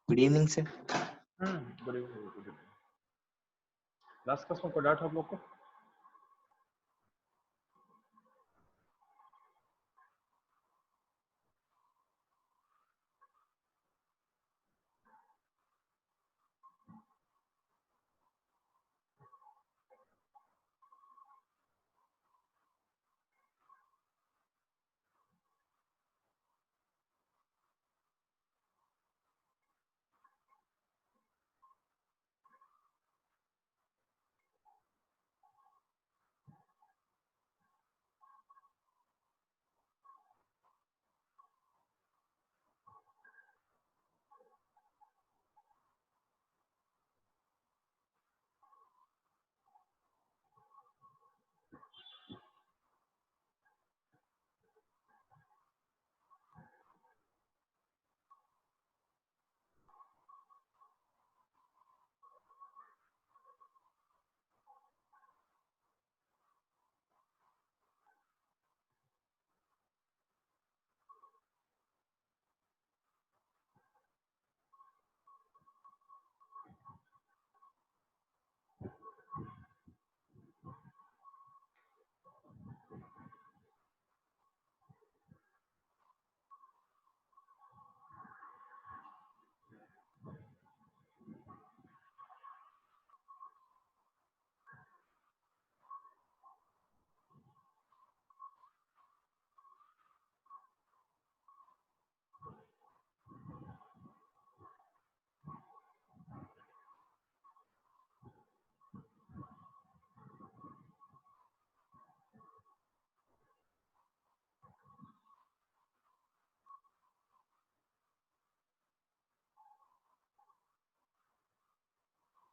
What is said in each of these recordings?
Good evening sir. Good evening, good evening. Last class में कोई doubt आप लोग को?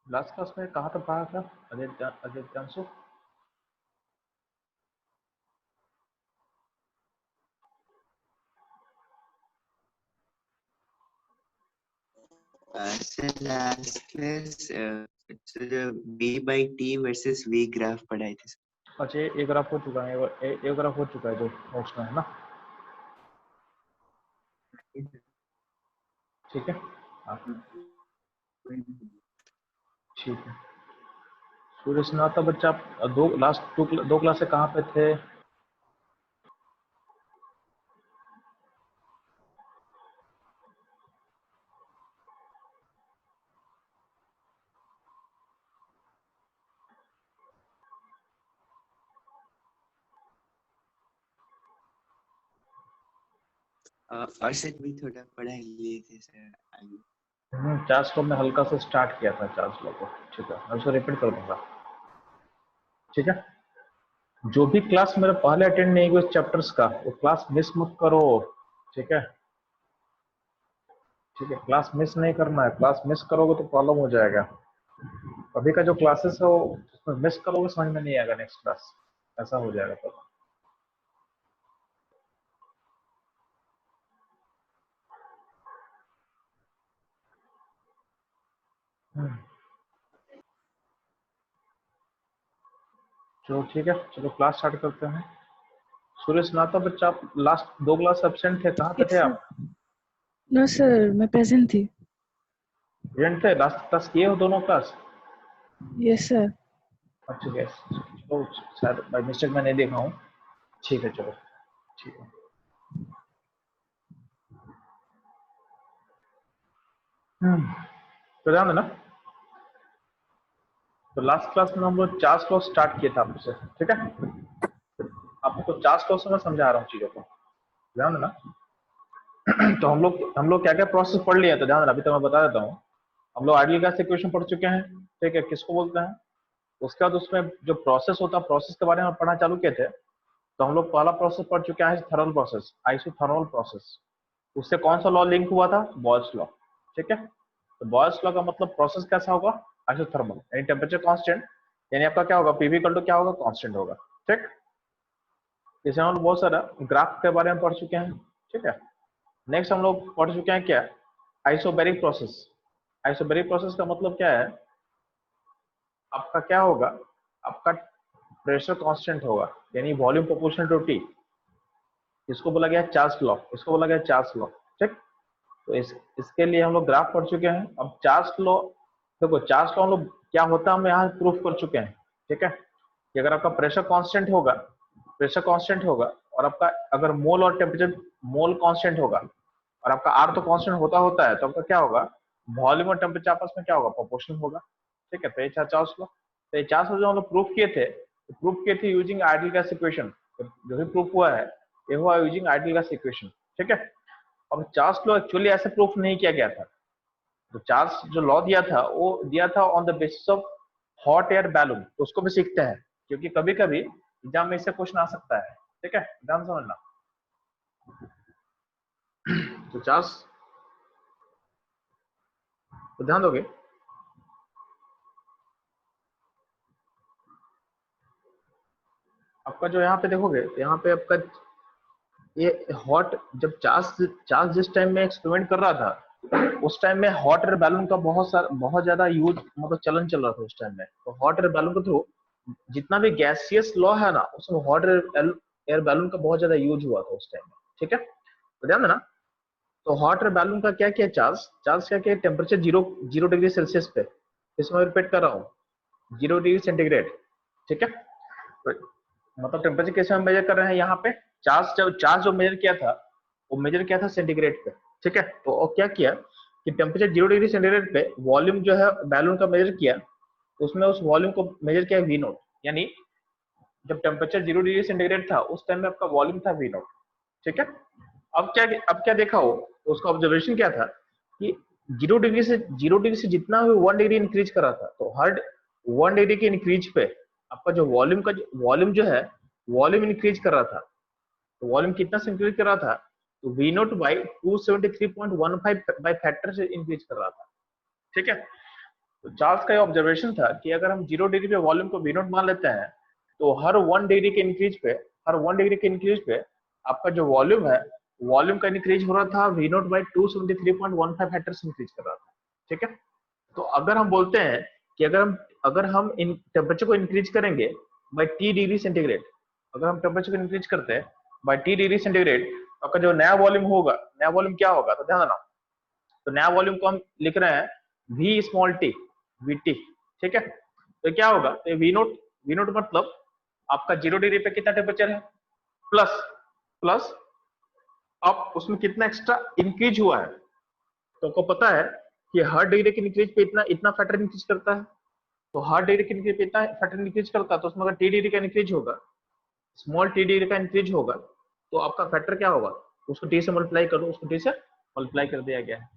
लास्ट क्लास में कहाँ तक पढ़ा था Adityanshu? Sir last class v by t versus v graph पढ़ाए थे। अच्छा, एक ग्राफ हो चुका है, एक ग्राफ हो चुका है जो नोट्स में है ना? ठीक है, हाँ ठीक है। सूर्य स्नाता बच्चा, आप दो क्लास से कहाँ पे थे? और सर भी थोड़ा पढ़ा लिए थे सर आगे। चार्ज को मैं हल्का से स्टार्ट किया था, चार्ज लो को। ठीक है, मैं उसको रिपीट कर दूंगा। ठीक है, जो भी क्लास मेरे पहले अटेंड नहीं हुए चैप्टर्स का, वो क्लास मिस मत करो। ठीक है, ठीक है, क्लास मिस नहीं करना है। क्लास मिस करोगे तो प्रॉब्लम हो जाएगा। अभी का जो क्लासेस है वो मिस करोगे, समझ में नहीं आएगा नेक्स्ट क्लास, ऐसा हो जाएगा। तो चलो ठीक है, चलो क्लास स्टार्ट करते हैं। सुरेश नाता बच्चा, आप लास्ट 2 क्लास एब्सेंट थे, कहाँ पे थे आप? नो सर, मैं प्रेजेंट थी। प्रेजेंट थे? लास्ट क्लास किए हो दोनों क्लास? Yes sir. अच्छा यस, चलो शायद बाई मिस्टेक मैं नहीं देखा हूँ। ठीक है चलो, ठीक है। तो ध्यान देना, तो लास्ट क्लास में हम लोग चार्ज लॉ स्टार्ट किया था आपसे, ठीक है? आपको चार्ज लॉ से मैं समझा रहा हूँ चीजों को, ध्यान देना। तो हम लोग क्या क्या प्रोसेस पढ़ लिए, तो ध्यान देना, अभी तो मैं बता देता हूँ। हम लोग आइडियल गैस इक्वेशन पढ़ चुके हैं, ठीक है, किसको बोलते हैं। उसके बाद उसमें जो प्रोसेस होता है, प्रोसेस के बारे में पढ़ना चालू किए थे। तो हम लोग पहला प्रोसेस पढ़ चुके हैं थर्मल प्रोसेस, आइसोथर्मल प्रोसेस। उससे कौन सा लॉ लिंक हुआ था? बॉयल्स लॉ, ठीक है। तो बॉयल्स लॉ का मतलब प्रोसेस कैसा होगा? आइसोथर्मल, यानी टेम्परेचर कांस्टेंट, यानी आपका क्या होगा? पीवी इक्वल टू क्या होगा? कांस्टेंट होगा, ठीक। जैसे हम लोग बहुत सारा ग्राफ के बारे में पढ़ चुके हैं, ठीक है। नेक्स्ट हम लोग पढ़ चुके हैं क्या? Isobaric process. आइसोबैरिक प्रोसेस का मतलब क्या है? आपका क्या होगा? आपका प्रेशर कांस्टेंट होगा, यानी वॉल्यूम प्रोपोर्शनल टू टी। इसको बोला गया चार्ल्स लॉ, इसको बोला गया चार्ल्स लॉ, ठीक। तो इसके लिए हम लोग ग्राफ पढ़ चुके हैं। अब चार्ल्स लॉ, देखो चार्ल्स लॉ हम लोग क्या होता है हम यहाँ प्रूफ कर चुके हैं, ठीक है। कि अगर आपका प्रेशर कांस्टेंट होगा, प्रेशर कांस्टेंट होगा, और आपका अगर मोल और टेम्परेचर, मोल कांस्टेंट होगा, और आपका आर तो कांस्टेंट होता है, तो आपका क्या होगा? वॉल्यूम और टेम्परेचर आपस में क्या होगा? प्रोपोर्शनल होगा, ठीक है। तो ये चार्ल्स लॉ, तो ये चार्ल्स लॉ जो हम लोग प्रूफ किए थे, प्रूफ किए थे यूजिंग आइडियल गैस इक्वेशन। जो भी प्रूफ हुआ है ये हुआ यूजिंग आइडियल गैस इक्वेशन, ठीक है। अब चार्ल्स लॉ एक्चुअली ऐसे प्रूफ नहीं किया गया था। तो चार्ल्स जो लॉ दिया था वो दिया था on the basis of hot air balloon. तो उसको भी सीखते हैं, क्योंकि कभी कभी एग्जाम में इससे क्वेश्चन आ सकता है, ठीक है, ध्यान समझना। तो चार्ल्स, तो ध्यान दोगे, आपका जो यहाँ पे देखोगे, तो यहाँ पे आपका ये हॉट, जब चार्ल्स जिस टाइम में एक्सपेरिमेंट कर रहा था, उस टाइम में हॉट एयर बैलून का बहुत ज्यादा यूज, मतलब चलन चल रहा था उस टाइम में। तो हॉट एयर बैलून के थ्रू जितना भी गैसियस लॉ है ना, उसमें हॉट एयर बैलून का बहुत ज्यादा यूज हुआ था उस टाइम में, ठीक है। तो ध्यान देना, तो हॉट एयर बैलून का क्या किया चार्ल्स क्या किया? टेम्परेचर 0 डिग्री सेल्सियस पे, इसमें रिपीट कर रहा हूँ, 0 डिग्री सेंटीग्रेड, ठीक है। तो मतलब टेम्परेचर कैसे हम मेजर कर रहे हैं यहाँ पे? चार्ल्स जो मेजर किया था, वो मेजर किया था सेंटीग्रेड पे, ठीक है। तो और क्या किया कि टेम्परेचर 0 डिग्री सेंटीग्रेड पे वॉल्यूम जो है बैलून का मेजर किया, तो उसमें उस वॉल्यूम को मेजर किया वी नोट, यानी जब टेम्परेचर 0 डिग्री सेंटीग्रेड था उस टाइम में आपका वॉल्यूम था वी नोट, ठीक है। अब क्या देखा हो, तो उसका ऑब्जर्वेशन क्या था कि 0 डिग्री से जितना भी 1 डिग्री इंक्रीज कर रहा था, तो हर 1 डिग्री के इंक्रीज पे आपका जो वॉल्यूम जो है, वॉल्यूम इंक्रीज कर रहा था। तो वॉल्यूम कितना से इंक्रीज कर रहा था? तो V naught by 273.15 by factor से इंक्रीज कर रहा था, ठीक है। तो चार्ल्स का ये ऑब्जर्वेशन था कि अगर हम 0 डिग्री पे वॉल्यूम को वी नोट मान लेते हैं, तो हर 1 डिग्री के इंक्रीज पे आपका जो वॉल्यूम है, वॉल्यूम का इंक्रीज हो रहा था वी नोट बाई 273.15 फैक्टर से इंक्रीज कर रहा था, ठीक है। तो अगर हम बोलते हैं कि अगर हम इन टेम्परेचर को इंक्रीज करेंगे बाई टी डिग्री सेंटीग्रेड, अगर हम टेम्परेचर को इंक्रीज करते हैं बाई टी डिग्री सेंटीग्रेड, तो आपका जो नया वॉल्यूम होगा, नया वॉल्यूम क्या होगा? तो ध्यान देना, तो नया वॉल्यूम को हम लिख रहे हैं V small T, we T, ठीक है। तो क्या होगा? तो वी नोट मतलब आपका 0 डिग्री पे कितना टेम्परेचर है, प्लस अब उसमें कितना एक्स्ट्रा इंक्रीज हुआ है। तो आपको पता है कि हर डिग्री के इंक्रीज पे इतना फैक्टर इंक्रीज करता है। तो हर डिग्री के इंक्रीज पे इतना फैक्टर इंक्रीज करता है, तो उसमें अगर टी डिग्री का इंक्रीज होगा, स्मॉल टी डिग्री का इंक्रीज होगा, तो आपका फैक्टर क्या होगा? उसको टी से मल्टीप्लाई करो, उसको टी से मल्टीप्लाई कर दिया गया है।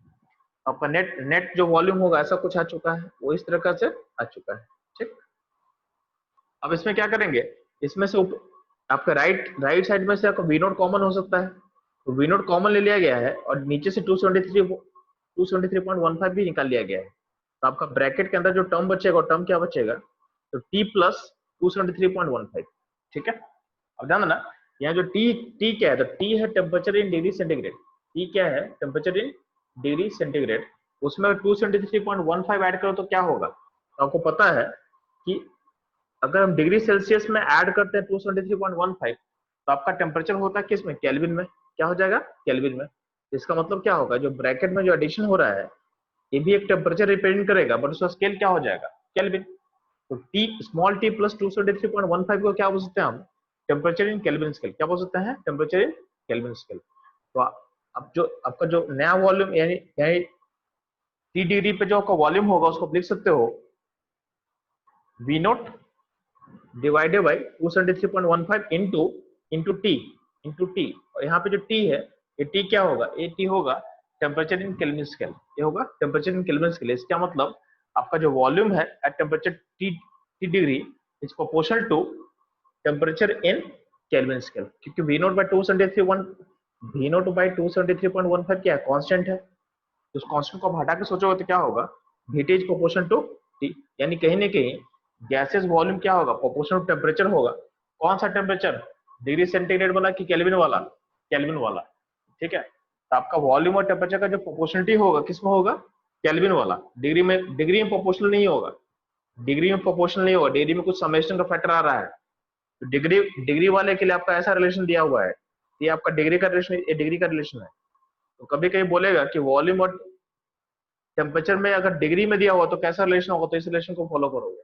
आपका नेट जो वॉल्यूम होगा ऐसा कुछ आ चुका है, वो इस तरह से आ चुका है, ठीक। अब इसमें क्या करेंगे? इसमें से आपका राइट साइड में से आपका वी नोट कॉमन हो सकता है, तो वी नोट कॉमन ले लिया गया है, और नीचे से 273.15 भी निकाल लिया गया है। तो आपका ब्रैकेट के अंदर जो टर्म बचेगा, टर्म क्या बचेगा? तो टी प्लस 273.15, ठीक है। अब ध्यान देना, यहाँ जो टी क्या है? तो टी है temperature in degree centigrade, T क्या है? Temperature in degree centigrade. उसमें 273.15 ऐड करो तो क्या होगा? तो आपको पता है कि अगर हम डिग्री सेल्सियस में ऐड करते हैं 273.15 तो आपका टेम्परेचर होता है किस में? केल्विन में। क्या हो जाएगा? केल्विन में। इसका मतलब क्या होगा? जो ब्रैकेट में जो एडिशन हो रहा है ये भी एक टेम्परेचर रिप्रेजेंट करेगा, बट उसका स्केल क्या हो जाएगा? केल्विन। तो टी स्मॉल टी प्लस 273.15 को क्या बोल सकते हैं हम? Temperature in Kelvin scale. क्या बोल सकते हैं? Temperature in Kelvin scale. तो अब जो आपका जो नया वॉल्यूम यानी टी डिग्री पे जो आपका वॉल्यूम होगा उसको लिख सकते हो V not divided by 273.15 into T. और यहाँ पे जो टी है ये टी क्या होगा? ये टी होगा टेम्परेचर इन केल्विन स्केल। ये होगा टेम्परेचर इन केल्विन स्केल। इसका मतलब आपका जो वॉल्यूम है at temperature T degree is proportional to temperature in Kelvin scale, क्योंकि V नॉट बाई 273.15 क्या है? कांस्टेंट है। तो उस कांस्टेंट को हटा के सोचोगे तो क्या होगा? Vt is proportional to T, यानी कहीं ना कहीं गैसेस वॉल्यूम क्या होगा? प्रोपोर्शनल टू टेम्परेचर होगा। कौन सा टेम्परेचर? डिग्री सेंटीग्रेड वाला कि केल्विन वाला? केल्विन वाला। ठीक है, तो आपका वॉल्यूम और टेम्परेचर का जो प्रोपोर्शनलिटी होगा किसमें होगा? केल्विन वाला। डिग्री में प्रोपोर्शनल नहीं होगा। डिग्री में प्रोपोर्शनल नहीं होगा, डिग्री में कुछ समेशन का फैक्टर आ रहा है। तो डिग्री वाले के लिए आपका ऐसा रिलेशन दिया हुआ है, ये आपका डिग्री का रिलेशन है। तो कभी कहीं बोलेगा कि वॉल्यूम और टेम्परेचर में अगर डिग्री में दिया हुआ तो कैसा रिलेशन होगा, तो इस रिलेशन को फॉलो करोगे।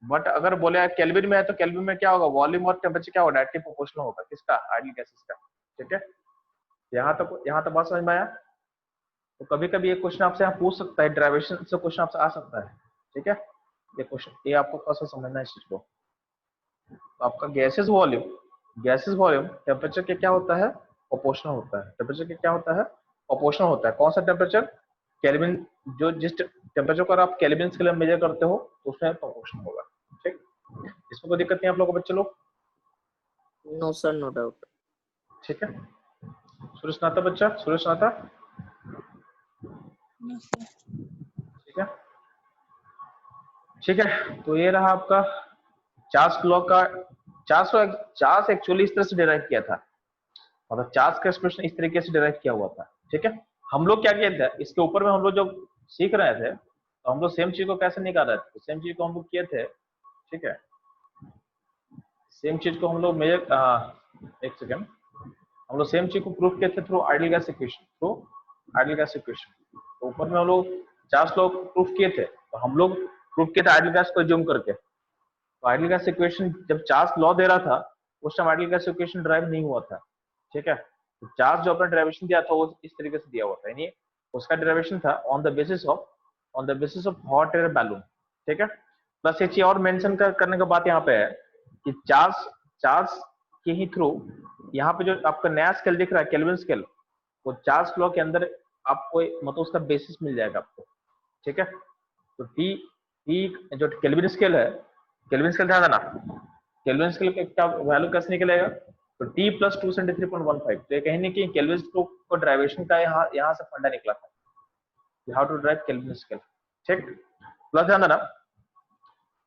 बट अगर बोले केल्विन में है तो केल्विन में क्या होगा? वॉल्यूम और टेम्परेचर क्या होगा? डायरेक्टली प्रोपोर्शनल होगा। किसका? आइडियल गैसेस का। ठीक है, यहाँ तक बात समझ में आया? तो कभी कभी ये क्वेश्चन आपसे यहाँ पूछ सकता है, डेरिवेशन से क्वेश्चन आपसे आ सकता है। ठीक है, ये क्वेश्चन ये आपको थोड़ा सा समझना है इस चीज को। तो आपका गैसेस वॉल्यूम टेम्परेचर के क्या होता है? प्रोपोर्शनल होता है। टेम्परेचर के क्या होता है? प्रोपोर्शनल होता है। कौन सा टेम्परेचर? केल्विन। जो जिस टेम्परेचर को आप केल्विन स्केल में मेजर करते हो तो उसमें प्रोपोर्शनल होगा। ठीक, इसमें कोई दिक्कत नहीं आप लोगों को बच्चे लोग? No sir, no doubt. ठीक है, सुरेश नाथा बच्चा, सुरेश नाथा। ठीक है, तो ये रहा आपका चार्ल्स लॉ का। चार्ल्स एक्चुअली इस तरह से डिराइव किया था, मतलब चार्ल्स का एक्सप्रेशन इस तरीके से डिराइव किया हुआ था। ठीक है, हम लोग क्या किया था इसके ऊपर में, हम लोग जब सीख रहे थे तो हम लोग सेम चीज को कैसे निकाल रहे थे? सेम चीज को हम लोग किए थे। ठीक है, सेम चीज को हम लोग मेजर एक सेकेंड, हम लोग सेम चीज को प्रूफ किए थे थ्रू आइडियल गैस इक्वेशन। तो ऊपर में हम लोग चार्ल्स लॉ प्रूफ किए थे, तो हम लोग प्रूफ किए थे आइडियल गैस को ज्यूम करके। तो आइडियल गैस इक्वेशन जब चार्ल्स लॉ दे रहा था उस time ideal gas equation drive नहीं हुआ था। ठीक है, तो चार्ल्स जो अपना डेरिवेशन दिया था वो इस तरीके से दिया हुआ था, यानी उसका डेरिवेशन था on the basis of hot air balloon. ठीक है, प्लस एक चीज और मेंशन करने का बात यहाँ पे है कि चार्ल्स के ही थ्रू यहाँ पे जो आपका नया स्केल दिख रहा है केल्विन स्केल, वो चार्ल्स लॉ के अंदर आपको मतलब उसका बेसिस मिल जाएगा आपको। ठीक है, तो टी जो केल्विन स्केल है, केल्विन स्केल ध्यान देना, केल्विन स्केल का वैल्यू कैसे निकलेगा? तो T प्लस 273.15। तो ये कहीं ना कहीं केल्विन स्केल को ड्राइवेशन का यहाँ से फंडा निकला था, how to drive Kelvin scale. ठीक, प्लस ध्यान देना,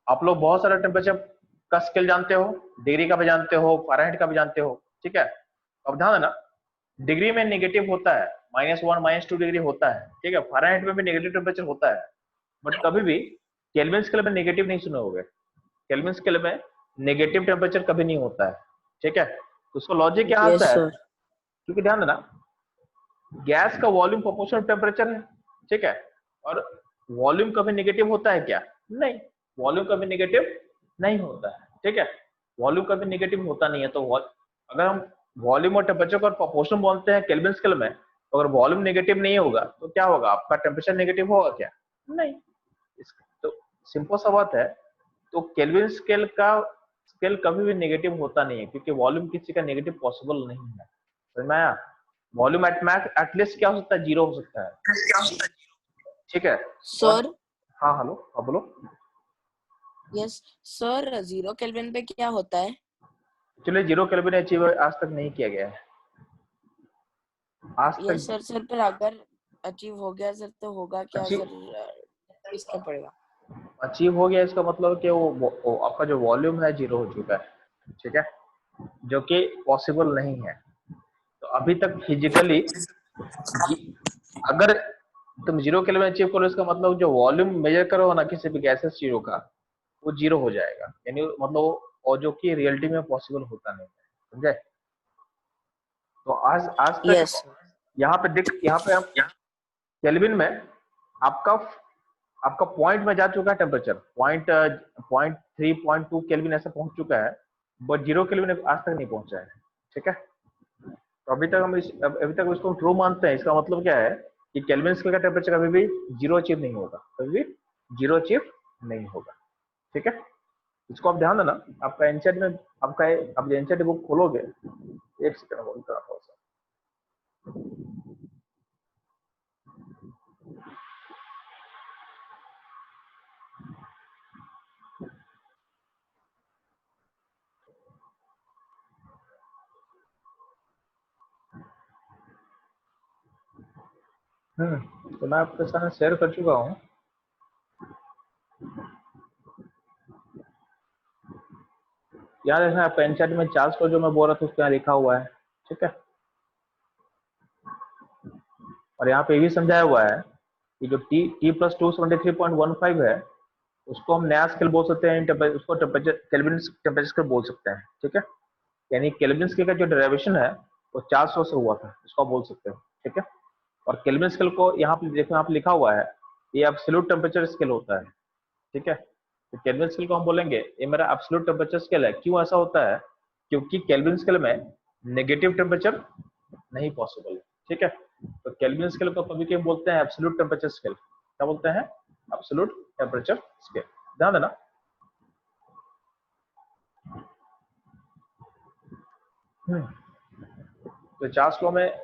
आप लोग बहुत सारे टेम्परेचर का स्केल जानते हो, डिग्री का भी जानते हो, फ़ारेनहाइट का भी जानते हो। ठीक है, अब ध्यान देना, डिग्री में नेगेटिव होता है, -1 -2 डिग्री होता है। ठीक है, फ़ारेनहाइट में भी नेगेटिव टेम्परेचर होता है, बट कभी भी केल्विन स्केल में नेगेटिव नहीं सुने होगे। केल्विन स्केल में नेगेटिव टेम्परेचर कभी नहीं होता है। ठीक है, तो उसका लॉजिक क्या आता है? क्योंकि ध्यान देना, गैस का वॉल्यूम प्रोपोर्शनल टेम्परेचर है। ठीक है, और वॉल्यूम कभी नेगेटिव होता है क्या? नहीं, वॉल्यूम कभी नेगेटिव नहीं होता है। ठीक है, वॉल्यूम कभी नेगेटिव होता नहीं है। तो अगर हम वॉल्यूम और टेम्परेचर को प्रोपोर्शनल बोलते हैं केल्विन स्केल में, तो अगर वॉल्यूम नेगेटिव नहीं होगा तो क्या होगा? आपका टेम्परेचर नेगेटिव होगा क्या? नहीं। तो सिंपल सा बात है, तो केल्विन स्केल कभी भी नेगेटिव होता नहीं है, क्योंकि वॉल्यूम किसी का नेगेटिव पॉसिबल नहीं है। समझ में आया? वॉल्यूम एटलीस्ट क्या हो सकता है? 0 हो सकता है। ठीक है सर। हाँ हेलो, हाँ बोलो। यस सर, 0 केल्विन पे क्या होता है? चलिए, 0 केल्विन अचीव आज तक नहीं किया गया है आज तक। सर पर अगर अचीव हो गया सर तो होगा क्या सर? इसका पड़ेगा अचीव हो गया, इसका मतलब कि वो आपका जो वॉल्यूम है 0 हो चुका है। ठीक है, जो कि पॉसिबल नहीं है। तो अभी तक फिजिकली अगर तुम 0 केल्विन अचीव करो, इसका मतलब जो वॉल्यूम मेजर करो ना किसी भी गैसेस चीजों का, वो 0 हो जाएगा, यानी मतलब, और जो कि रियलिटी में पॉसिबल होता नहीं है, समझे? तो आज आज तक यस यहाँ पे देख, यहाँ पे हम केल्विन में आपका आपका पॉइंट में जा चुका है टेम्परेचर, पॉइंट 0.2 केल्विन ऐसा पहुंच चुका है, बट 0 केल्विन आज तक नहीं पहुंचा है, ठीक है? तो अभी तक हम अभी तक इसको ट्रू मानते हैं। इसका मतलब क्या है कि केल्विन स्केल का टेम्परेचर कभी भी 0 अचीव नहीं होगा, कभी भी 0 अचीव नहीं होगा, ठीक है? इसको आप ध्यान देना। आपका एनसीईआरटी में आपका आप एनसीईआरटी बुक खोलोगे, एक सेकंड होल्ड करा थोड़ा सा। तो मैं आपके साथ शेयर कर चुका हूँ। याद है आपका एनसीईआरटी में चार्ल्स को जो मैं बोल रहा था उसके यहाँ लिखा हुआ है, ठीक है? और यहाँ पे भी समझाया हुआ है कि जो T + 273.15 है, उसको हम नया स्केल बोल सकते हैं, उसको टेम्परेचर केल्विन टेम्परेचर स्केल बोल सकते हैं, ठीक है? यानी केल्विन स्केल का जो डेरिवेशन है वो 400 से हुआ था, इसको आप बोल सकते हो, ठीक है? और केल्विन स्केल को यहाँ पे देखो, यहाँ पे लिखा हुआ है ये एब्सोल्यूट टेम्परेचर स्केल होता है, ठीक है? तो केल्विन स्केल को हम बोलेंगे ये मेरा एब्सोल्यूट टेम्परेचर स्केल है। क्यों ऐसा होता है? क्योंकि केल्विन स्केल में नेगेटिव टेम्परेचर नहीं पॉसिबल है, ठीक है? तो केल्विन स्केल को कभी कभी बोलते हैं एब्सोल्यूट टेम्परेचर स्केल। क्या बोलते हैं? Absolute temperature scale. ध्यान देना। तो चार्ल्स लॉ में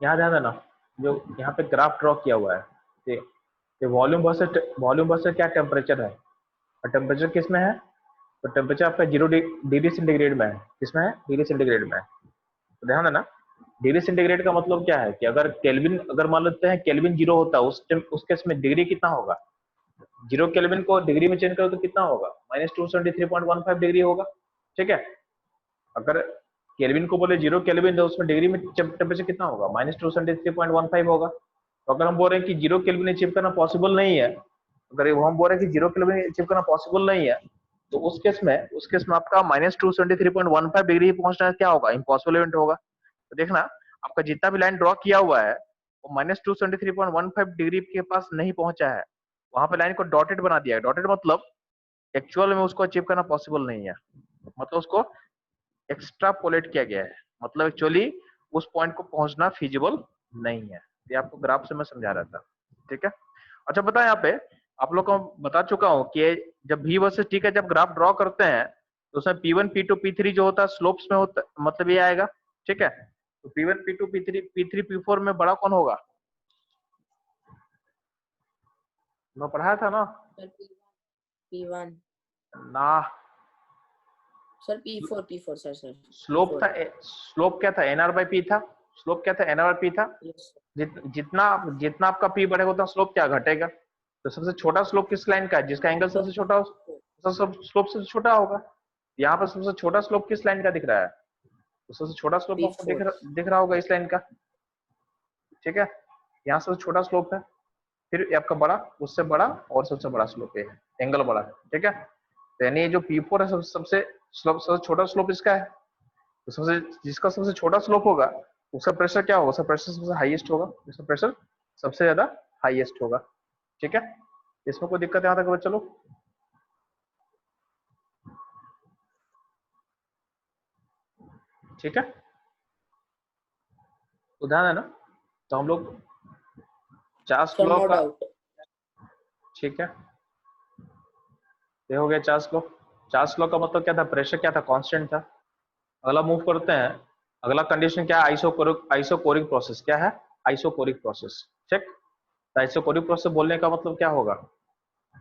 यहाँ ध्यान देना, जो यहाँ पे ग्राफ ड्रॉ किया हुआ है, ये वॉल्यूम वर्सेस क्या टेम्परेचर है, और टेम्परेचर किस में है? तो टेम्परेचर आपका 0 डिग्री सेंटीग्रेड में है। किसमें है? डिग्री सेंटीग्रेड में है। तो ध्यान देना, डिग्री सेंटीग्रेड का मतलब क्या है कि अगर केल्विन, अगर मान लेते हैं केल्विन 0 होता है, उस केस में डिग्री कितना होगा? 0 केल्विन को डिग्री में चेंज करो तो कितना होगा? -273.15 डिग्री होगा, ठीक है? अगर केल्विन को बोले 0 केल्विन, तो उसमें डिग्री में टेम्परेचर कितना होगा? -273.15 होगा। तो अगर हम बोल रहे हैं कि 0 केल्विन अचीव करना पॉसिबल नहीं है, अगर हम बोल रहे हैं कि 0 केल्विन अचीव करना पॉसिबल नहीं है, तो उस केस में आपका -273.15 डिग्री पहुंचना क्या होगा? इम्पॉसिबल इवेंट होगा। तो देखना, आपका जितना भी लाइन ड्रॉ किया हुआ है वो -273.15 डिग्री के पास नहीं पहुंचा है, वहां पे लाइन को डॉटेड बना दिया है। डॉटेड मतलब एक्चुअल में उसको अचीव करना पॉसिबल नहीं है, मतलब उसको एक्स्ट्रापोलेट किया गया है, मतलब एक्चुअली उस पॉइंट को पहुंचना फिजिबल नहीं है। ये आपको ग्राफ से मैं समझा रहा था, ठीक है? अच्छा, पता है यहाँ पे आप लोग को बता चुका हूँ कि जब V वर्सेस T का जब ग्राफ ड्रॉ करते हैं तो उसमें P1 P2 P3 जो होता है स्लोप्स में होता, मतलब ये आएगा, ठीक है? तो P1 P2 P3 P4 में बड़ा कौन होगा? मैं पढ़ाया था ना? सर P1 ना, सर P4 सर स्लोप था, स्लोप क्या था? NR/P था। स्लोप क्या था? NR/P था। यस जितना जितना आपका P बढ़ेगा उतना स्लोप क्या घटेगा? तो सबसे छोटा स्लोप किस लाइन का है? जिसका एंगल सबसे छोटा हो, सब स्लोप सबसे छोटा होगा। यहाँ पर सबसे छोटा स्लोप किस लाइन का दिख रहा है? तो सबसे छोटा स्लोप आपको दिख रहा होगा इस लाइन का, ठीक है? यहाँ सबसे छोटा स्लोप है, फिर आपका बड़ा, उससे बड़ा, और सबसे बड़ा स्लोप है, एंगल बड़ा है, ठीक है? तो यानी ये जो P4 है सबसे छोटा स्लोप इसका है। तो जिसका सबसे छोटा स्लोप होगा उसका प्रेशर क्या होगा? उसका प्रेशर सबसे हाईएस्ट होगा, उसका प्रेशर सबसे ज्यादा हाईएस्ट होगा, ठीक है? इसमें कोई दिक्कत यहाँ तक? चलो, ठीक है? तो ध्यान है ना? तो हम लोग चार्ल्स सर लॉ नो का, डाउट। ठीक है, ये हो गया चार्ल्स लॉ। चार्ल्स लॉ का मतलब क्या था? प्रेशर क्या था? कांस्टेंट था। अगला मूव करते हैं। अगला कंडीशन क्या है? Isochoric process. क्या है? आइसोकोरिक प्रोसेस, ठीक? तो आइसोकोरिक प्रोसेस बोलने का मतलब क्या होगा?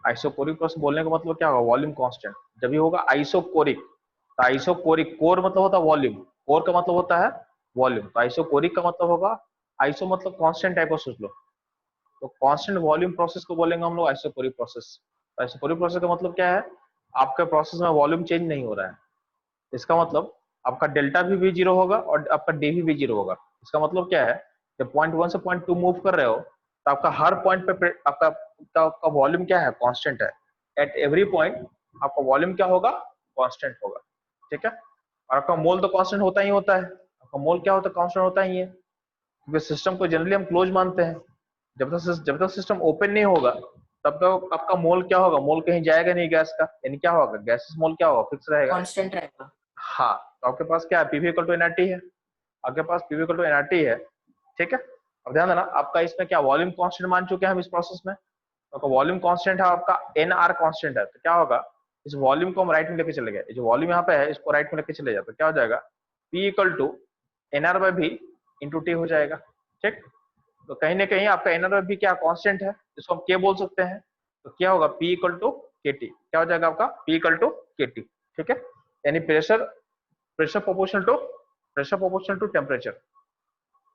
आइसोकोरिक प्रोसेस बोलने का मतलब क्या होगा? Volume constant. जब भी होगा आइसोकोरिक, तो आइसोकोरिक, कोर मतलब होता है वॉल्यूम, कोर का मतलब होता है वॉल्यूम, तो आइसोकोरिक का मतलब होगा, आइसो मतलब कांस्टेंट टाइप का सोच लो, तो कांस्टेंट वॉल्यूम प्रोसेस को बोलेंगे हम लोग आइसोकोरिक प्रोसेस। आइसोकोरिक प्रोसेस का मतलब क्या है? आपके प्रोसेस में वॉल्यूम चेंज नहीं हो रहा है, इसका मतलब आपका डेल्टा भी जीरो होगा और आपका डी भी जीरो होगा। इसका मतलब क्या है, जब पॉइंट 1 से पॉइंट 2 मूव कर रहे हो तो आपका हर पॉइंट पे आपका वॉल्यूम क्या है, कांस्टेंट है। एट एवरी पॉइंट आपका वॉल्यूम क्या होगा, कांस्टेंट होगा, ठीक है। और आपका मोल तो कांस्टेंट होता ही होता है, आपका मोल क्या होता है, कांस्टेंट होता ही है, क्योंकि सिस्टम को जनरली हम क्लोज मानते हैं। जब तक सिस्टम ओपन नहीं होगा तब तक आपका मोल क्या होगा, मोल कहीं जाएगा नहीं गैस का, यानी क्या होगा, गैसेस मोल क्या होगा, फिक्स रहेगा, कांस्टेंट रहेगा। हाँ। तो आपके पास क्या है, पीवी इक्वल टू एनआरटी है, आपके पास पीवी इक्वल टू एनआरटी है, ठीक है। अब ध्यान देना, आपका इसमें क्या वॉल्यूम कांस्टेंट मान चुके हैं हम इस प्रोसेस में, तो वॉल्यूम कांस्टेंट है आपका, एन आर कांस्टेंट है, तो क्या होगा, इस वॉल्यूम को हम राइट में लेके चले गए, जो वॉल्यूम यहाँ पे है इसको राइट में लेके चले जाए तो क्या हो जाएगा, P equal to N R by V into T हो जाएगा, ठीक। तो कहीं ना कहीं आपका एन आर बाई भी क्या कांस्टेंट है, जिसको हम के बोल सकते हैं, तो क्या होगा, P equal to K T, क्या हो जाएगा आपका, P equal to K T, ठीक है। यानी pressure proportional to temperature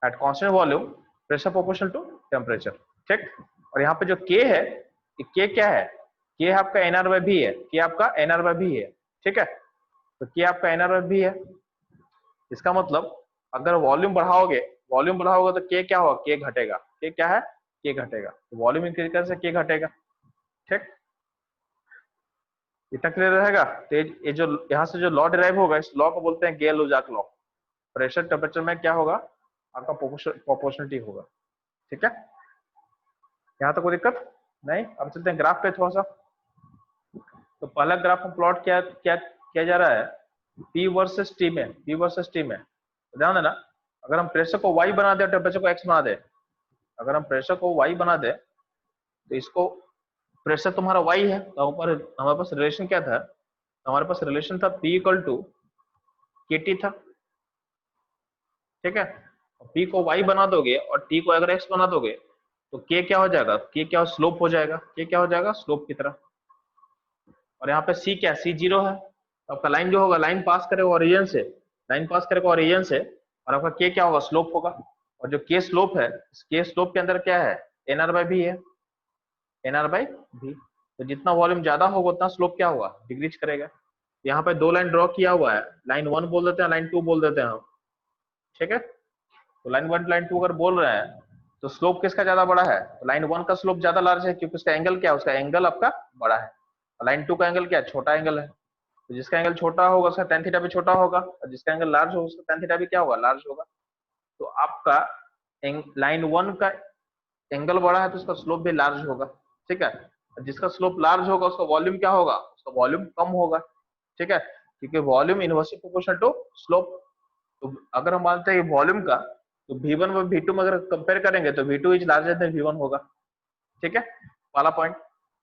at constant volume, pressure proportional to temperature, ठीक। और यहाँ पे जो के है, के क्या है, के आपका एनआर बाई भी है, के आपका एनआर बाई भी है, ठीक है। तो के आपका एनआर बाई भी है, इसका मतलब अगर वॉल्यूम बढ़ाओगे तो के क्या होगा, के घटेगा, के क्या है, के घटेगा, तो वॉल्यूम इंक्रीज करने से के घटेगा, ठीक। इतना क्लियर रहेगा। तो ये जो यहाँ से जो लॉ डिराइव होगा, इस लॉ को बोलते हैं गेल-लुजाक लॉ। प्रेशर टेम्परेचर में क्या होगा, आपका प्रोपोर्शनलिटी होगा, ठीक है। यहाँ तो कोई दिक्कत नहीं। अब चलते हैं ग्राफ पे थोड़ा सा। तो पहला ग्राफ हम प्लॉट किया जा रहा है P वर्सेस T में, तो ध्यान देना, अगर हम प्रेशर को Y बना दे, टेम्परेचर को X बना दे, अगर हम प्रेशर को Y बना दे तो इसको, प्रेशर तुम्हारा Y है, तो हमारे पास रिलेशन क्या था, हमारे पास रिलेशन था P इक्वल टू KT था, ठीक है। P को Y बना दोगे और T को अगर X बना दोगे तो K क्या हो जाएगा, K क्या स्लोप हो जाएगा, K क्या हो जाएगा, स्लोप की तरह। और यहाँ पे C क्या, C जीरो है, तो आपका लाइन जो होगा, लाइन पास करेगा ओरिजिन से, और आपका K क्या होगा, स्लोप होगा। और जो K स्लोप है, K स्लोप के अंदर क्या है, एनआर बाई भी है, एनआर बाई भी। तो जितना वॉल्यूम ज्यादा होगा उतना स्लोप क्या होगा, डिक्रीज करेगा। यहाँ पे दो लाइन ड्रॉ किया हुआ है, लाइन 1 बोल देते हैं, लाइन 2 बोल देते हैं हम, ठीक है। तो लाइन 1 लाइन 2 अगर बोल रहे हैं तो स्लोप किसका ज्यादा बड़ा है, तो लाइन 1 का स्लोप ज्यादा लार्ज है, क्योंकि उसका एंगल क्या है, उसका एंगल आपका बड़ा है। लाइन 2 का एंगल क्या है, छोटा एंगल है, तो जिसका एंगल छोटा होगा उसका tan थीटा भी छोटा होगा, और जिसका एंगल लार्ज होगा उसका tan थीटा भी क्या होगा, लार्ज होगा। तो आपका लाइन 1 का एंगल बड़ा है तो उसका स्लोप भी लार्ज होगा, ठीक है। जिसका स्लोप लार्ज होगा उसका वॉल्यूम क्या होगा, उसका वॉल्यूम कम होगा, ठीक है, क्योंकि volume inversely proportional to slope. तो अगर हम मानते हैं वॉल्यूम का, तो V1 और V2 में अगर कंपेयर करेंगे तो V2 is larger than V1 होगा, ठीक है, वाला पॉइंट।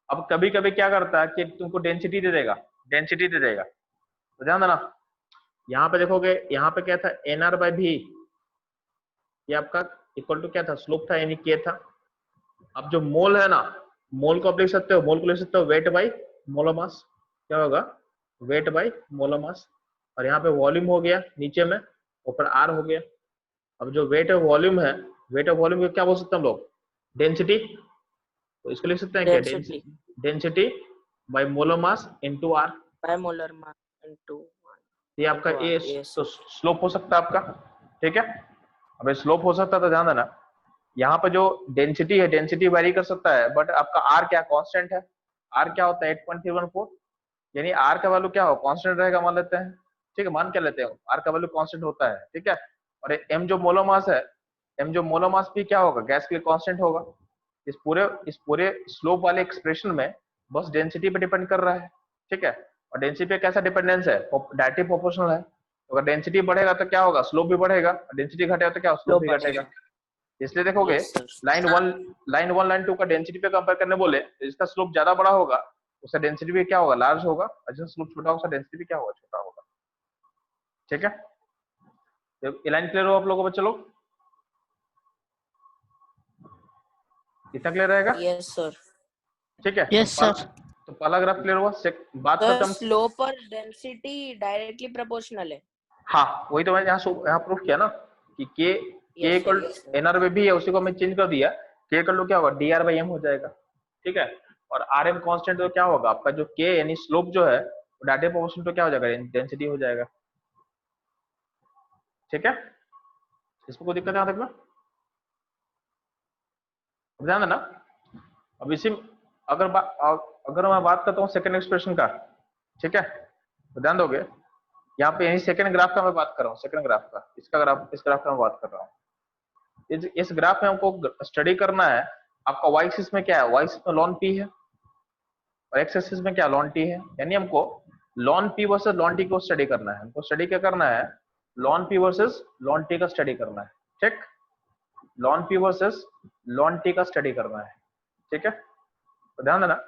अब कभी कभी क्या करता है कि तुमको डेंसिटी दे देगा, तो ध्यान देना, यहाँ पे देखोगे, यहाँ पे क्या था, एनआर बाई भी, ये आपका इक्वल टू क्या था, स्लोप था, यानी के था। अब जो मोल है ना, मोल को आप लिख सकते हो, वेट बाई मोलर मास, क्या होगा, वेट बाई मोलर मास। और यहाँ पे वॉल्यूम हो गया नीचे में, ऊपर आर हो गया। अब जो वेट ऑफ वॉल्यूम को क्या बोल सकते हैं हम लोग, डेंसिटी। तो इसको लिख सकते हैं क्या, density by molar mass into R, by molar mass into, ये आपका ए तो स्लोप हो सकता है आपका, ठीक है। अब स्लोप हो सकता है तो ध्यान देना, यहाँ पर जो डेंसिटी है, डेंसिटी वेरी कर सकता है, बट आपका आर क्या कांस्टेंट है, आर क्या होता है 8.314, यानी आर का वैल्यू क्या हो, कांस्टेंट रहेगा मान लेते हैं, ठीक है, मान के लेते हैं आर का वैल्यू कांस्टेंट होता है, ठीक है। और एम जो मोलर मास है, भी क्या होगा, गैस के लिए कांस्टेंट होगा। इस पूरे स्लोप वाले एक्सप्रेशन में बस डेंसिटी पे डिपेंड कर रहा है, ठीक है। और डेंसिटी पे कैसा डिपेंडेंस है, डायरेक्टली प्रोपोर्शनल है। तो अगर डेंसिटी बढ़ेगा तो क्या होगा, स्लोप भी बढ़ेगा, डेंसिटी घटेगा तो क्या, स्लोप भी घटेगा। इसलिए देखोगे लाइन 1 लाइन 2 का डेंसिटी पे कंपेयर करने बोले, इसका स्लोप ज्यादा बड़ा होगा, उसका डेंसिटी भी क्या होगा, लार्ज होगा, और जिसका स्लोप छोटा होगा उसका डेंसिटी भी क्या होगा, छोटा होगा, ठीक है। तो लाइन क्लियर हो आप लोगों को, चलो इतना क्लियर रहेगा, यस सर, ठीक है। Yes sir. तो पहला ग्राफ क्लियर हुआ, बात तो खत्म। स्लोप और डेंसिटी डायरेक्टली प्रोपोर्शनल है। हाँ, वही तो मैंने यहाँ प्रूफ किया ना कि के इक्वल एनआर में भी है, उसी को मैं चेंज कर दिया, के इक्वल टू क्या होगा, डी आर बाई एम हो जाएगा, ठीक है। और आर एम कॉन्स्टेंट तो क्या होगा, आपका जो के यानी स्लोप जो है वो डायरेक्टली प्रोपोर्शनल तो क्या हो जाएगा, डेंसिटी हो जाएगा, ठीक है, इसमें कोई दिक्कत है यहाँ तक में? ध्यान देना। अब इसी अगर मैं बात करता हूँ सेकंड एक्सप्रेशन का, ठीक है, तो ध्यान दोगे यहाँ पे यही सेकंड ग्राफ का मैं बात कर रहा हूँ, सेकंड ग्राफ का, इसका ग्राफ, इस ग्राफ का मैं बात कर रहा हूँ। इस ग्राफ में हमको स्टडी करना है आपका वाई एक्सिस में क्या है, वाई एक्सिस में लॉन पी है और एक्स एक्सिस में क्या लॉन टी है, यानी हमको lawn P versus lawn T को स्टडी करना है। हमको स्टडी क्या करना है, lawn P versus lawn T का स्टडी करना है। ठीक, lawn P versus lawn T का स्टडी करना है। ठीक है, तो ध्यान देना।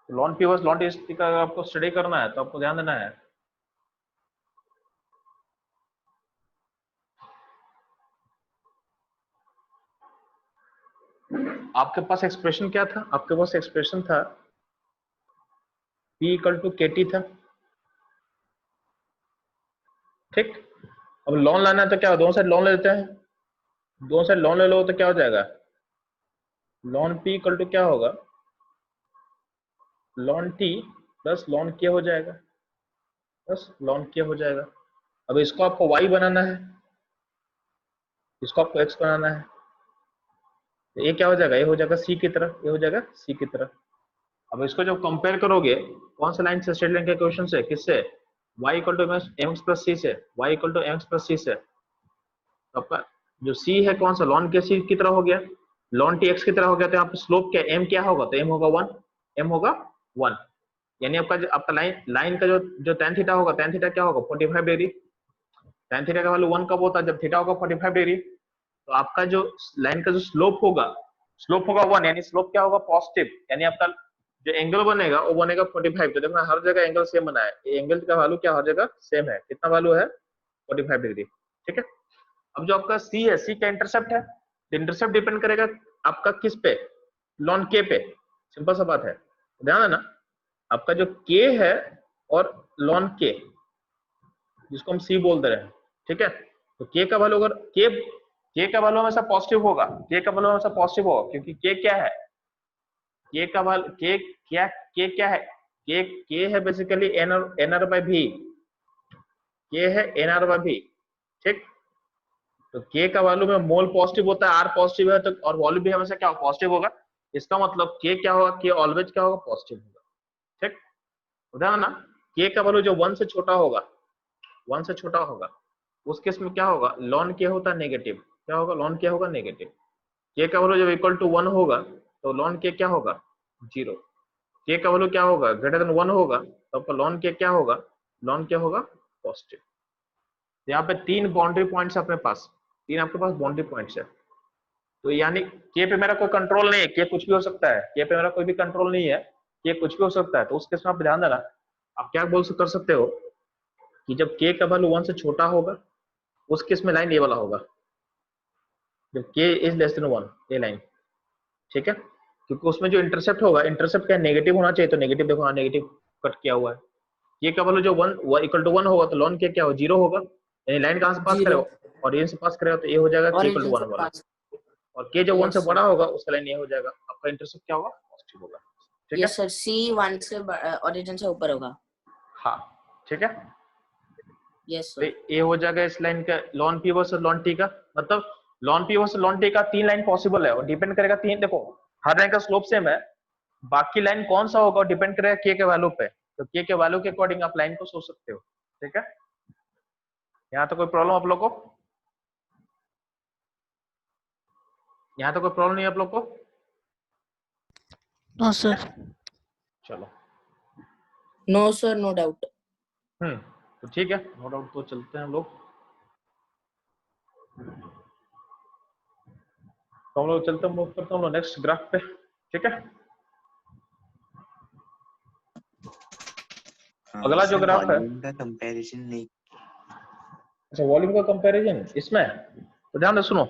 Lawn P versus lawn T का आपको स्टडी करना है तो आपको ध्यान देना है आपके पास एक्सप्रेशन क्या था, आपके पास एक्सप्रेशन था P इक्वल टू KT था। ठीक, अब लॉन लाना है तो क्या, दोनों साइड लॉन ले लेते हैं, दोनों साइड लॉन ले लो तो क्या हो जाएगा, लॉन P इक्वल टू क्या होगा, lawn T plus lawn K हो जाएगा, बस लॉन K हो जाएगा। अब इसको आपको Y बनाना है, इसको आपको X बनाना है, तो ये क्या हो जाएगा, ये हो जाएगा C की तरह, ये हो जाएगा C की तरह। अब इसको जब कंपेयर करोगे कौन सा लाइन से, स्ट्रेट लाइन के इक्वेशन से, किससे, y equal to mx plus C से, y equal to mx plus C से। तो आपका जो c है कौन सा, लॉन के c की तरह हो गया, लॉन टी x की तरह हो गया, तो यहाँ पे स्लोप क्या, m क्या होगा, तो m होगा 1, m होगा 1, यानी आपका लाइन का जो tan थीटा होगा, tan थीटा क्या होगा 45 डिग्री, tan थीटा का वैल्यू 1 कब होता है, जब थीटा होगा 45 डिग्री। तो आपका जो लाइन का जो स्लोप होगा 1, यानी स्लोप क्या होगा पॉजिटिव, यानी आपका जो एंगल बनेगा वो बनेगा 45। तो देखना हर जगह एंगल सेम बना है, एंगल का वैल्यू क्या हर जगह सेम है, कितना वैल्यू है 45 डिग्री। ठीक है, अब जो आपका सी है, सी का इंटरसेप्ट है, इंटरसेप्ट डिपेंड करेगा आपका किस पे, लॉन के पे, सिंपल सा बात है। ध्यान देना, आपका जो के है और लॉन के, जिसको हम सी बोल दे रहे हैं, ठीक है, तो के का वैल्यू अगर के का वैल्यू हमेशा पॉजिटिव होगा, के का वैल्यू हमेशा पॉजिटिव होगा, क्योंकि के क्या है, के का वैल्यू के क्या है, के है बेसिकली एनआर बाय भी, के है एनआर बाय भी। ठीक, तो के का वैल्यू में मोल पॉजिटिव होता है, आर पॉजिटिव है, तो और वॉल्यूम भी हमेशा क्या पॉजिटिव होगा, इसका मतलब के क्या होगा, के ऑलवेज क्या होगा पॉजिटिव होगा। ठीक, ध्यान ना, के का वैल्यू जो 1 से छोटा होगा, 1 से छोटा होगा, उस केस में क्या होगा, लॉन के होता है नेगेटिव, क्या होगा, लॉन के होगा नेगेटिव। के का वैल्यू जब इक्वल टू 1 होगा तो लॉन के क्या होगा 0, के का वैल्यू क्या होगा ग्रेटर देन 1 होगा तो आपका लॉन के क्या होगा, लॉन के होगा पॉजिटिव। यहाँ पे 3 बाउंड्री पॉइंट्स अपने पास, 3 आपके पास बाउंड्री पॉइंट्स है, तो यानी के पे मेरा कोई कंट्रोल नहीं है, के कुछ भी हो सकता है, के पे मेरा कोई भी कंट्रोल नहीं है, के कुछ भी हो सकता है। तो उस केस में आप ध्यान देना, आप क्या कर सकते हो कि जब के का वैल्यू 1 से छोटा होगा उस केस में लाइन ये वाला होगा, जब के इज लेस देन 1, ये लाइन। ठीक है, क्योंकि उसमें जो इंटरसेप्ट होगा, इंटरसेप्ट क्या नेगेटिव होना चाहिए, तो नेगेटिव देखो, हाँ नेगेटिव कट किया हुआ है। ये का वैल्यू जो 1 इक्वल टू 1 होगा तो लॉन के क्या हो 0 होगा, यानी लाइन कहां से पास करेगा, ऑरिजिन से पास करेगा, तो ये हो जाएगा के इक्वल टू 1 वाला, और के जो 1 से बड़ा होगा उसका लाइन ये हो जाएगा, आपका इंटरसेप्ट क्या होगा पॉजिटिव होगा। ठीक है, यस सर, सी 1 से ऑरिजिन से ऊपर होगा। हाँ ठीक है, यस तो सर, ये हो जाएगा इस लाइन का lawn P versus lawn T का, मतलब lawn P versus lawn T का 3 लाइन पॉसिबल है, और डिपेंड करेगा 3, देखो हर लाइन का स्लोप सेम है, बाकी लाइन कौन सा होगा डिपेंड करेगा के के वैल्यू पे, तो के के वैल्यू के अकॉर्डिंग आप लाइन को सोच सकते हो। ठीक है, यहाँ तो कोई प्रॉब्लम आप लोग को, यहाँ तो कोई प्रॉब्लम नहीं है आप लोग को? No sir. चलो, नो सर, नो डाउट। तो ठीक है, नो डाउट, तो चलते हैं हम लोग, तो हम लोग चलते हैं, मूव करते हैं हम लोग नेक्स्ट ग्राफ पे। ठीक है, अगला जो ग्राफ है, वॉल्यूम का कंपैरिजन नहीं, अच्छा वॉल्यूम का कंपैरिजन इसमें, तो ध्यान दे सुनो,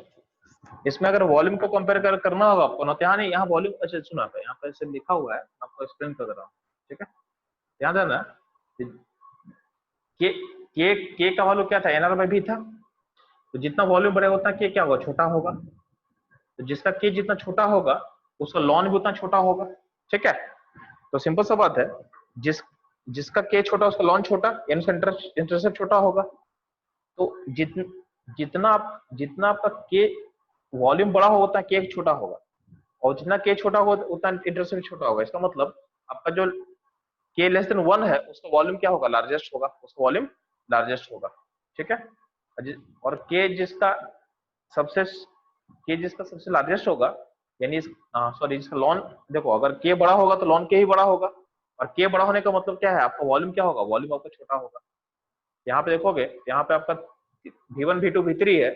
इसमें अगर वॉल्यूम को कंपेयर करना होगा आपको ना, तो यहाँ नहीं, यहाँ वॉल्यूम, अच्छा सुना पे यहाँ पे ऐसे लिखा हुआ है, आपको एक्सप्लेन कर रहा हूँ। ठीक है, ध्यान देना, के का वैल्यू क्या था, एनआर में भी था, तो जितना वॉल्यूम बढ़ेगा उतना के क्या होगा छोटा होगा, तो जिसका के जितना छोटा होगा उसका लॉन भी उतना छोटा होगा। ठीक है, तो सिंपल सा बात है, जिसका के छोटा उसका लॉन छोटा, यानी उसका इंटरसेप्ट छोटा होगा। तो जितना आपका के वॉल्यूम बड़ा होगा उतना के छोटा होगा, और जितना के छोटा होगा उतना इंटरसेप्ट छोटा होगा। इसका मतलब आपका जो के लेस देन 1 है उसका वॉल्यूम क्या होगा, लार्जेस्ट होगा, उसका वॉल्यूम लार्जेस्ट होगा। ठीक है, और के जिसका सबसे लार्जेस्ट होगा, यानी सॉरी जिसका लॉन, देखो अगर के बड़ा होगा तो लॉन के ही बड़ा होगा, और के बड़ा होने का मतलब क्या है, आपका वॉल्यूम क्या होगा, वॉल्यूम आपका छोटा होगा। यहाँ पे देखोगे, यहाँ पे आपका V1 V2 V3 है,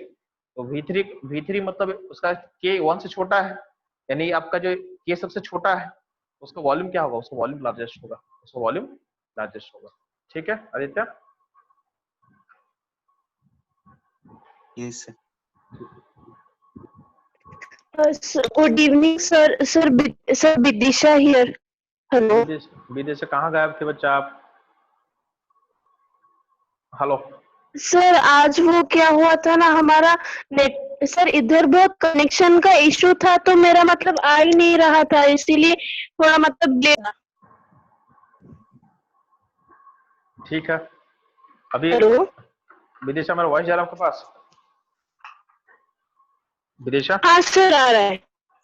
तो V3 मतलब उसका के 1 से छोटा है, यानी आपका जो के सबसे छोटा है उसका वॉल्यूम क्या होगा, उसका वॉल्यूम लार्जेस्ट होगा, उसका वॉल्यूम लार्जेस्ट होगा। ठीक है Aditya? Yes, sir. Good evening, sir. Sir, Vidisha here. Hello. विदेश से कहाँ गायब थे बच्चा आप? हेलो सर, आज वो क्या हुआ था ना, हमारा नेट, सर इधर बहुत कनेक्शन का इशू था, तो मेरा मतलब आ ही नहीं रहा था, इसीलिए थोड़ा मतलब लेट। ठीक है, अभी हेलो विदेशा मेरा वॉइस जा रहा है आपके पास? विदेशा? हाँ सर, आ रहा है।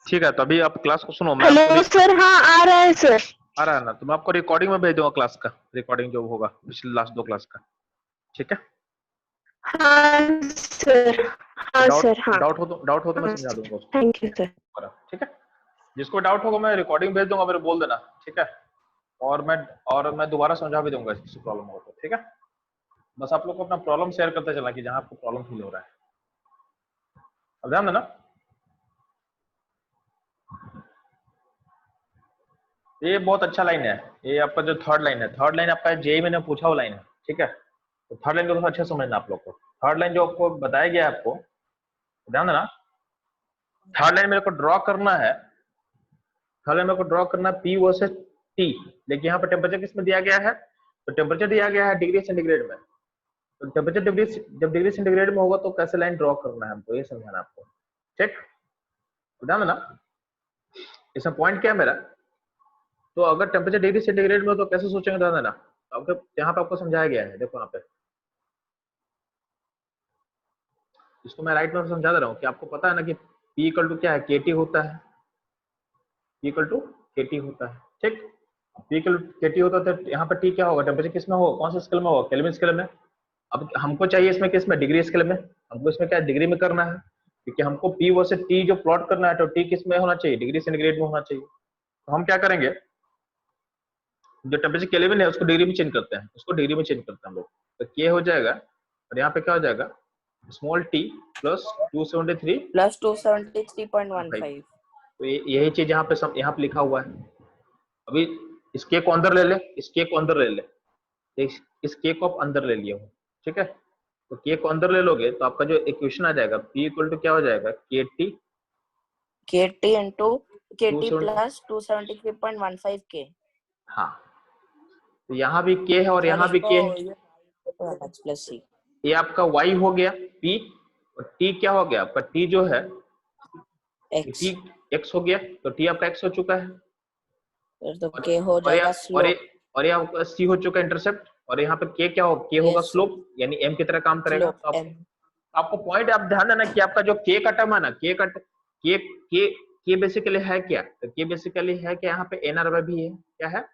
ठीक है, तो अभी आप क्लास को सुनो। मैं हेलो आपको सर, हाँ आ रहा है सर। आ रहा है ना, तो मैं आपको रिकॉर्डिंग में भेज दूंगा क्लास का, रिकॉर्डिंग जो होगा पिछले लास्ट 2 क्लास का। ठीक है, हाँ सर, हाँ सर, हाँ डाउट हो तो मैं समझा दूंगा उसको। Thank you sir. ठीक है, जिसको डाउट होगा मैं रिकॉर्डिंग भेज दूंगा, मेरे बोल देना। ठीक है, और मैं दोबारा समझा भी दूंगा किसी प्रॉब्लम हो तो। ठीक है, बस आप लोग को अपना प्रॉब्लम शेयर करते चलना कि जहां आपको प्रॉब्लम फील हो रहा है। अब ध्यान देना, ये बहुत अच्छा लाइन है, ये आपका जो थर्ड लाइन है, थर्ड लाइन आपका जेई मैंने पूछा वो लाइन है। ठीक है, तो थर्ड लाइन को थोड़ा अच्छा समझना आप लोग को। थर्ड लाइन जो आपको बताया गया है, आपको ध्यान देना, थर्ड लाइन मेरे को ड्रॉ करना है, थर्ड लाइन मेरे को ड्रॉ करना पी वर्सेस टी। देखिए यहाँ पर टेम्परेचर किसमें दिया गया है, तो टेम्परेचर दिया गया है डिग्री सेंटीग्रेड में। तो टेम्परेचर जब डिग्री सेंटीग्रेड में होगा तो कैसे लाइन ड्रॉ करना है हमको, ये समझाना आपको। ठीक, ध्यान देना, इसमें पॉइंट क्या है मेरा, तो अगर टेम्परेचर डिग्री सेंटीग्रेड में हो तो कैसे सोचेंगे, ध्यान देना। आपको यहाँ पे आपको समझाया गया है, देखो यहाँ पे, इसको मैं राइट में समझा दे रहा हूँ कि आपको पता है ना कि P इक्वल टू क्या है, KT होता है, P इक्वल टू KT होता है। ठीक, P इक्वल टू KT होता है, तो यहाँ पर T क्या होगा, टेम्परेचर किस में होगा, कौन से स्केल में होगा, केल्विन स्केल में। अब हमको चाहिए इसमें किस में, डिग्री स्केल में, हमको इसमें क्या डिग्री में करना है, क्योंकि हमको P वर्सेस T जो प्लॉट करना है, तो T किस में होना चाहिए, डिग्री सेंटीग्रेड में होना चाहिए। तो हम क्या करेंगे, जो टेम्परेचर केल्विन है उसको डिग्री में चेंज करते हैं, उसको डिग्री में चेंज करते हैं हम लोग, तो K हो जाएगा, और यहाँ पे क्या हो जाएगा, स्मॉल t प्लस 273 प्लस 273.15। तो यही चीज यहाँ पे लिखा हुआ है। अभी इस K को अंदर ले ले, इस K को अंदर ले ले, इस K को आप अंदर ले लिए हो। ठीक है, तो K को अंदर ले लोगे तो आपका जो इक्वेशन आ जाएगा P इक्वल टू क्या हो जाएगा, KT into KT plus 273.15 K। हाँ, तो यहाँ भी K है और यहाँ भी K है, प्लस C, ये आपका Y हो गया P, और T क्या हो गया आपका, T जो है X, T X हो गया, तो T आपका X हो चुका है, तो K हो जाएगा स्लोप, और ये आपका C हो चुका है इंटरसेप्ट, और यहाँ पे K क्या होगा, K होगा स्लोप, यानी M की तरह काम करेगा। तो आपको पॉइंट आप ध्यान देना कि आपका जो K का टर्म है ना, K बेसिकली है क्या, तो K बेसिकली है क्या, यहाँ पे NR बाय V है, क्या है,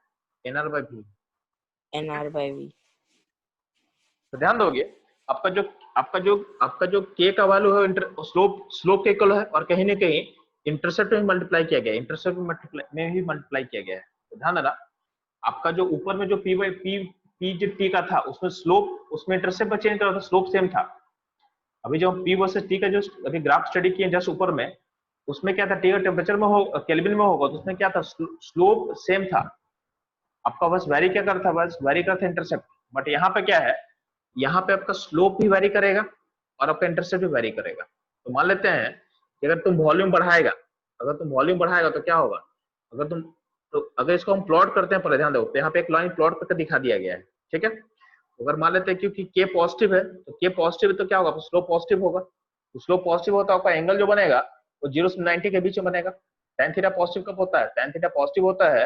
NR by V, NR by V। तो ध्यान दोगे आपका जो K का वैल्यू है स्लोप के इक्वल है, और कहीं ना कहीं इंटरसेप्ट में मल्टीप्लाई किया गया है, इंटरसेप्ट में भी मल्टीप्लाई किया गया है। तो ध्यान देना, आपका जो ऊपर में जो P जो T का था उसमें स्लोप, उसमें इंटरसेप्ट में चेंज करा था, स्लोप सेम था। अभी जो P वर्सेस T का जो अभी ग्राफ स्टडी किए जस्ट ऊपर में, उसमें क्या था, T का टेम्परेचर में हो केल्विन में होगा तो उसमें क्या था, स्लोप सेम था। आपका बस वेरी क्या करता, बस वेरी करता इंटरसेप्ट, बट यहाँ पे क्या है, यहाँ पे आपका स्लोप भी वेरी करेगा और आपका इंटरसेप्ट भी वेरी करेगा। तो मान लेते हैं कि अगर तुम वॉल्यूम बढ़ाएगा, तो क्या होगा, अगर इसको हम प्लॉट करते हैं, पहले ध्यान दो, तो यहाँ पे एक लाइन प्लॉट करके दिखा दिया गया है। ठीक है, अगर मान लेते हैं क्योंकि K पॉजिटिव है, तो K पॉजिटिव है तो क्या होगा, स्लोप पॉजिटिव होगा, तो स्लोप पॉजिटिव होता है, आपका एंगल जो बनेगा वो 0 से 90 के बीच में बनेगा। tan थीटा पॉजिटिव कब होता है, tan थीटा पॉजिटिव होता है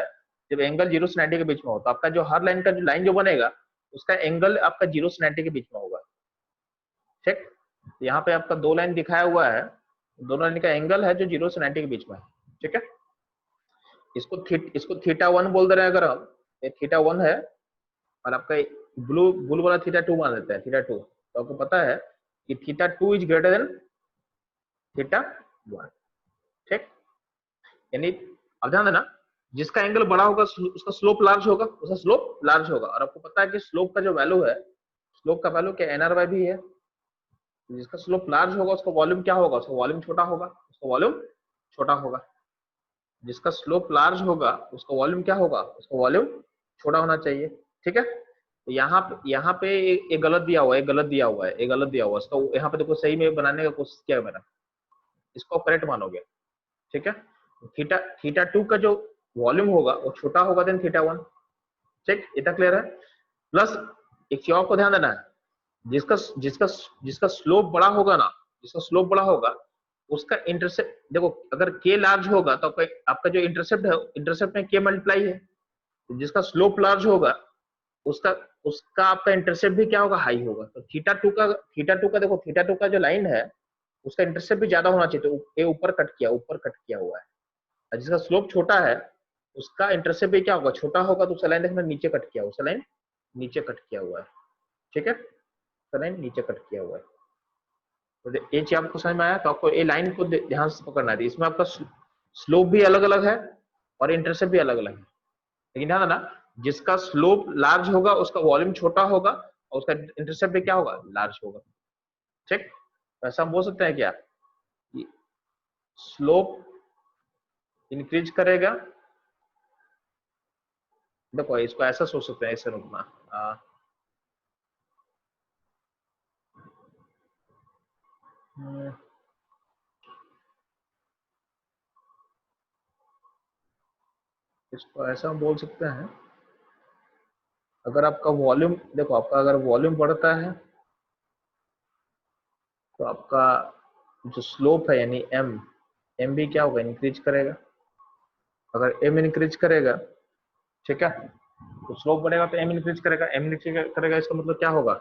जब एंगल 0 से 90 के बीच में हो तो आपका जो हर लाइन का जो लाइन जो बनेगा उसका एंगल आपका 0 से 90 के बीच में होगा। ठीक, यहाँ पे आपका दो लाइन दिखाया हुआ है, दोनों लाइन का एंगल है जो 0 से 90 के बीच में है। ठीक है, इसको थीटा 1 बोल दे रहे हैं अगर हम, ये थीटा 1 है और आपका ब्लू वाला थीटा 2 मान लेते हैं, थीटा 2। तो आपको पता है कि theta 2 is greater than theta 1। ठीक, यानी अब ध्यान देना, जिसका एंगल बड़ा होगा उसका स्लोप लार्ज होगा, उसका स्लोप लार्ज होगा। और आपको पता है कि स्लोप का जो वैल्यू है, स्लोप का वैल्यू क्या एनआर बाई भी है। जिसका स्लोप लार्ज होगा उसका वॉल्यूम क्या होगा, उसका वॉल्यूम छोटा होगा, उसका वॉल्यूम छोटा होगा। जिसका स्लोप लार्ज होगा उसका वॉल्यूम क्या होगा, उसका वॉल्यूम छोटा होना चाहिए। ठीक है, यहाँ पे एक गलत दिया हुआ है, एक गलत दिया हुआ है, एक गलत दिया हुआ है। इसका यहाँ पे देखो सही में बनाने का कोशिश किया मैंने, इसको करेक्ट मानोगे। ठीक है, थीटा 2 का जो वॉल्यूम होगा वो छोटा होगा देन थीटा 1। ठीक, इतना क्लियर है। प्लस एक चीज को ध्यान देना है, जिसका स्लोप बड़ा होगा ना, जिसका स्लोप बड़ा होगा उसका इंटरसेप्ट, देखो अगर के लार्ज होगा तो आपका जो इंटरसेप्ट है, इंटरसेप्ट में के मल्टीप्लाई है। जिसका स्लोप लार्ज होगा उसका आपका इंटरसेप्ट भी क्या होगा, हाई होगा। तो थीटा 2 का देखो, थीटा 2 का जो लाइन है उसका इंटरसेप्ट भी ज्यादा होना चाहिए। तो ये ऊपर कट किया हुआ है। और जिसका स्लोप छोटा है उसका इंटरसेप्ट भी क्या होगा, छोटा होगा। तो उसका लाइन देखना नीचे कट किया, उसका लाइन नीचे कट किया हुआ है। ठीक है, उसका लाइन नीचे कट किया हुआ है। तो ये चीज आपको समझ में आया। तो आपको ये लाइन को ध्यान से पकड़ना है। इसमें आपका स्लोप भी अलग अलग है और इंटरसेप्ट भी अलग अलग है। लेकिन ध्यान देना, जिसका स्लोप लार्ज होगा उसका वॉल्यूम छोटा होगा और उसका इंटरसेप्ट भी क्या होगा, लार्ज होगा। ठीक, ऐसा हम बोल सकते हैं क्या कि स्लोप इंक्रीज करेगा। देखो इसको ऐसा सोच सकते हैं, ऐसे रुकना, इसको ऐसा हम बोल सकते हैं, अगर आपका वॉल्यूम, देखो आपका अगर वॉल्यूम बढ़ता है तो आपका जो स्लोप है यानी एम भी क्या होगा, इंक्रीज करेगा। अगर एम इंक्रीज करेगा, ठीक है, तो स्लोप बढ़ेगा तो एम इंक्रीज करेगा। एम इंक्रीज करेगा इसका मतलब क्या होगा,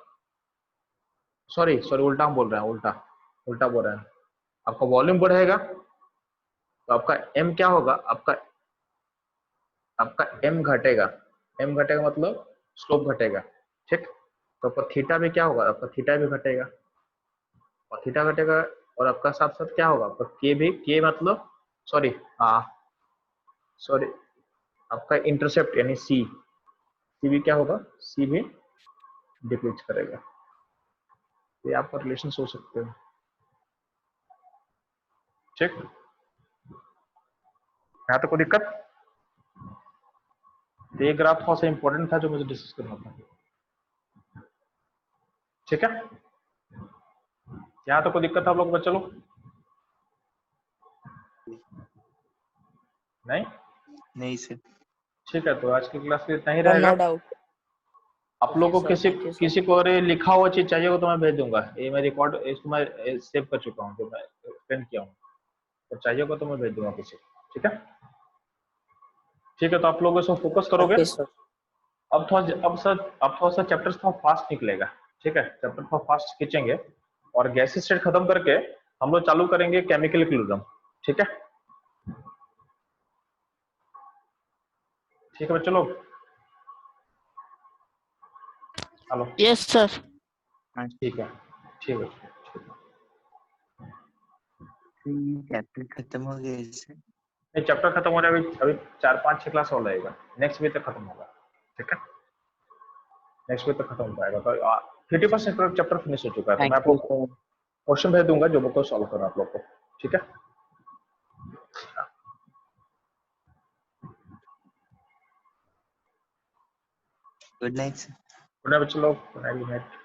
सॉरी उल्टा हम बोल रहे हैं, उल्टा बोल रहे हैं। आपका वॉल्यूम बढ़ेगा तो आपका एम क्या होगा, आपका एम घटेगा। एम घटेगा मतलब स्लोप घटेगा। ठीक, तो आपका थीटा भी क्या होगा, आपका थीटा भी घटेगा और थीटा घटेगा। और आपका साथ साथ क्या होगा, आपका के मतलब सॉरी आपका इंटरसेप्ट यानी सी भी क्या होगा, सी भी डिक्रीज करेगा। ये आपका रिलेशन सोच सकते हो। ठीक, यहाँ तो कोई दिक्कत। तो ये ग्राफ थोड़ा सा इंपॉर्टेंट था जो मुझे डिस्कस करना था। ठीक है, यहाँ तो कोई दिक्कत था आप लोग बच्चे लोग, नहीं सर। ठीक है, तो आज की क्लास में इतना ही नो रहेगा। डाउट। आप लोग को किसी को अरे लिखा हुआ चीज चाहिए हो तो मैं भेज दूंगा। ये मैं रिकॉर्ड इसको मैं सेव कर चुका हूँ, जो मैं एक्सप्लेन किया हूँ। तो चाहिए हो तो मैं भेज दूंगा किसी को। ठीक है, ठीक है, तो आप लोग इसको फोकस करोगे। Okay sir. अब थोड़ा सा चैप्टर थोड़ा फास्ट निकलेगा। ठीक है, चैप्टर थोड़ा फास्ट खींचेंगे और गैस स्टेट खत्म करके हम लोग चालू करेंगे केमिकल इक्विलिब्रियम। ठीक है, ठीक है बच्चों लोग, हेलो, यस सर। ठीक है, ठीक है, चैप्टर खत्म हो गया सर। नहीं चैप्टर खत्म हो रहा है, अभी 4-5-6 क्लास और लगेगा, नेक्स्ट वीक तक खत्म होगा। ठीक है, नेक्स्ट वीक तक खत्म हो पाएगा। तो 30% चैप्टर फिनिश हो चुका है। तो मैं आपको क्वेश्चन भेज दूंगा जो बुक को सॉल्व करना आप लोग को। ठीक है, good night sir. Good night बच्चों लोग, गुड नाइट।